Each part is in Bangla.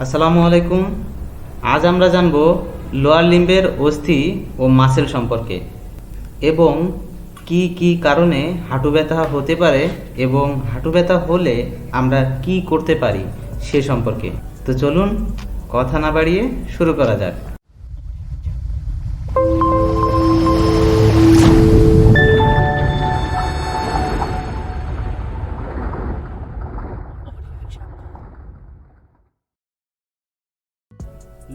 আসসালামু আলাইকুম। আজ আমরা জানব লোয়ার লিম্বের অস্থি ও মাসেল সম্পর্কে এবং কি কি কারণে হাঁটু ব্যথা হতে পারে এবং হাঁটু ব্যথা হলে আমরা কি করতে পারি সে সম্পর্কে। তো চলুন কথা না বাড়িয়ে শুরু করা যাক।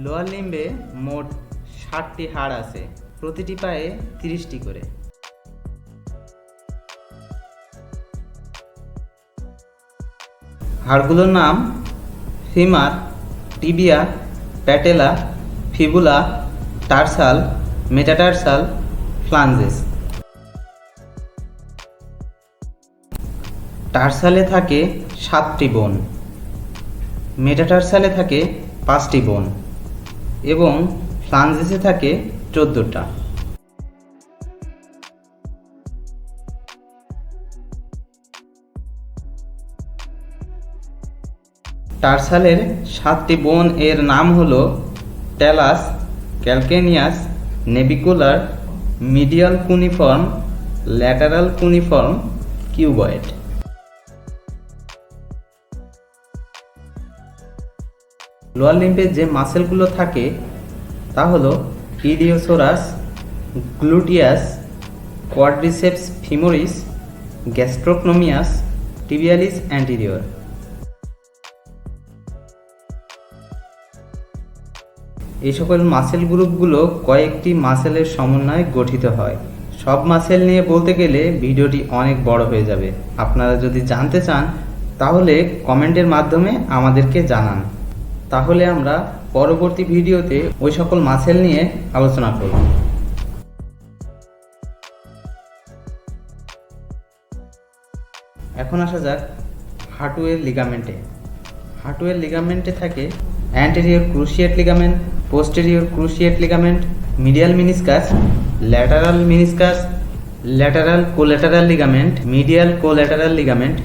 লোয়ার লিম্বে মোট 60টি হাড় আছে, প্রতিটি পায়ে 30টি করে। হাড়গুলোর নাম femur, tibia, patella, fibula, tarsal, metatarsal, phalanges. টার্সালে থাকে 7টি বোন, মেটাটার্সালে থাকে 5টি বোন এবং ফ্লাঞ্জেসে থাকে 14টা। টার্সালের 7টি বোন এর নাম হলো talus, calcaneus, navicular, medial cuneiform, lateral cuneiform, cuboid. Lower লিম্বে যে মাসেলগুলো থাকে তা হলো iliopsoas, gluteus, quadriceps femoris, gastrocnemius, tibialis anterior. এই সকল মাসেল গ্রুপগুলো কয়েকটি মাসেলের সমন্বয়ে গঠিত হয়। সব মাসেল নিয়ে বলতে গেলে ভিডিওটি অনেক বড় হয়ে যাবে। আপনারা যদি জানতে চান তাহলে কমেন্টের মাধ্যমে আমাদেরকে জানান, তাহলে আমরা পরবর্তী ভিডিওতে ওই সকল মাসেল নিয়ে আলোচনা করব। এখন আসা যাক হাঁটুয়ের লিগামেন্টে। হাঁটুয়ের লিগামেন্টে থাকে anterior cruciate ligament, posterior cruciate ligament, medial meniscus, lateral meniscus, lateral collateral ligament, medial collateral ligament.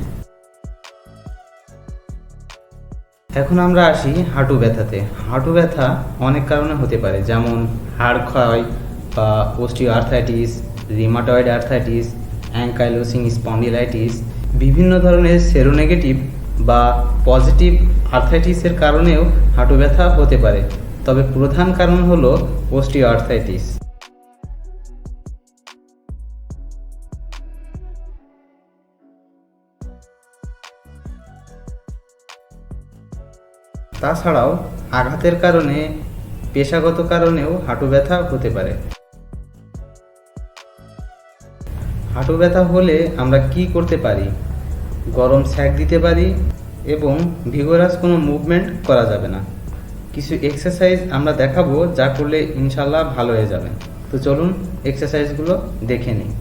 এখন আমরা আসি হাঁটু ব্যথাতে। হাঁটু ব্যথা অনেক কারণে হতে পারে, যেমন হাড় ক্ষয় বা অস্টিওআর্থ্রাইটিস, রিমাটয়েড আর্থ্রাইটিস, অ্যাঙ্কাইলোসিং স্পন্ডিলাইটিস। বিভিন্ন ধরনের সেরোনেগেটিভ বা পজিটিভ আর্থ্রাইটিসের কারণেও হাঁটু ব্যথা হতে পারে, তবে প্রধান কারণ হলো অস্টিওআর্থ্রাইটিস। তাছাড়াও আঘাতের কারণে, পেশাগত কারণেও হাঁটু ব্যথা হতে পারে। হাঁটু ব্যথা হলে আমরা কি করতে পারি? গরম সেঁক দিতে পারি এবং ভিগোরাস কোনো মুভমেন্ট করা যাবে না। কিছু এক্সারসাইজ আমরা দেখাবো যা করলে ইনশাল্লাহ ভালো হয়ে যাবে। তো চলুন এক্সারসাইজগুলো দেখে নিই।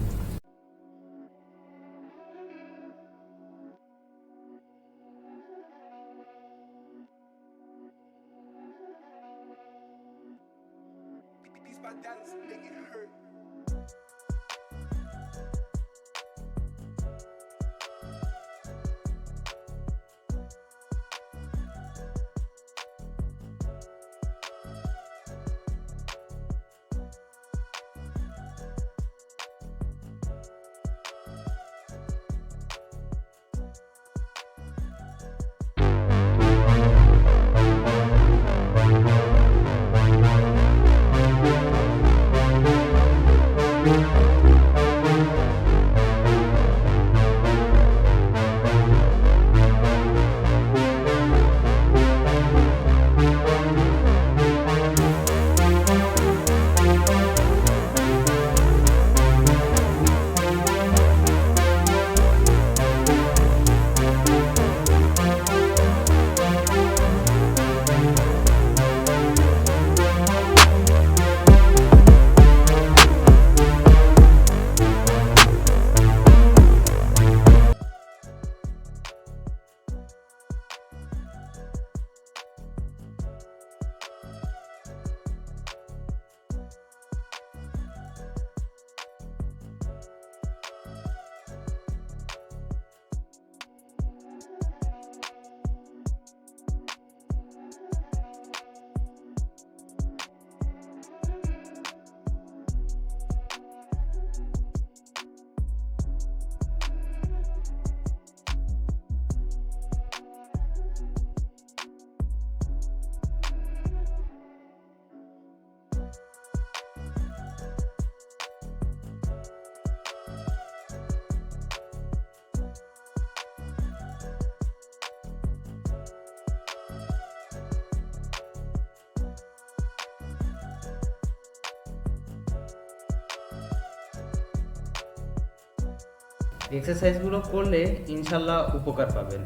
এক্সারসাইজগুলো করলে ইনশাল্লাহ উপকার পাবেন।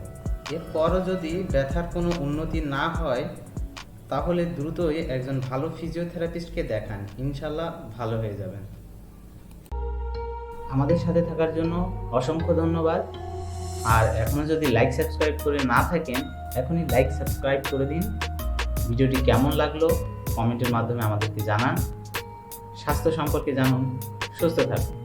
এরপরও যদি ব্যথার কোনো উন্নতি না হয় তাহলে দ্রুতই একজন ভালো ফিজিওথেরাপিস্টকে দেখান, ইনশাল্লাহ ভালো হয়ে যাবেন। আমাদের সাথে থাকার জন্য অসংখ্য ধন্যবাদ। আর এখনও যদি লাইক সাবস্ক্রাইব করে না থাকেন, এখনই লাইক সাবস্ক্রাইব করে দিন। ভিডিওটি কেমন লাগলো কমেন্টের মাধ্যমে আমাদেরকে জানান। স্বাস্থ্য সম্পর্কে জানুন, সুস্থ থাকুন।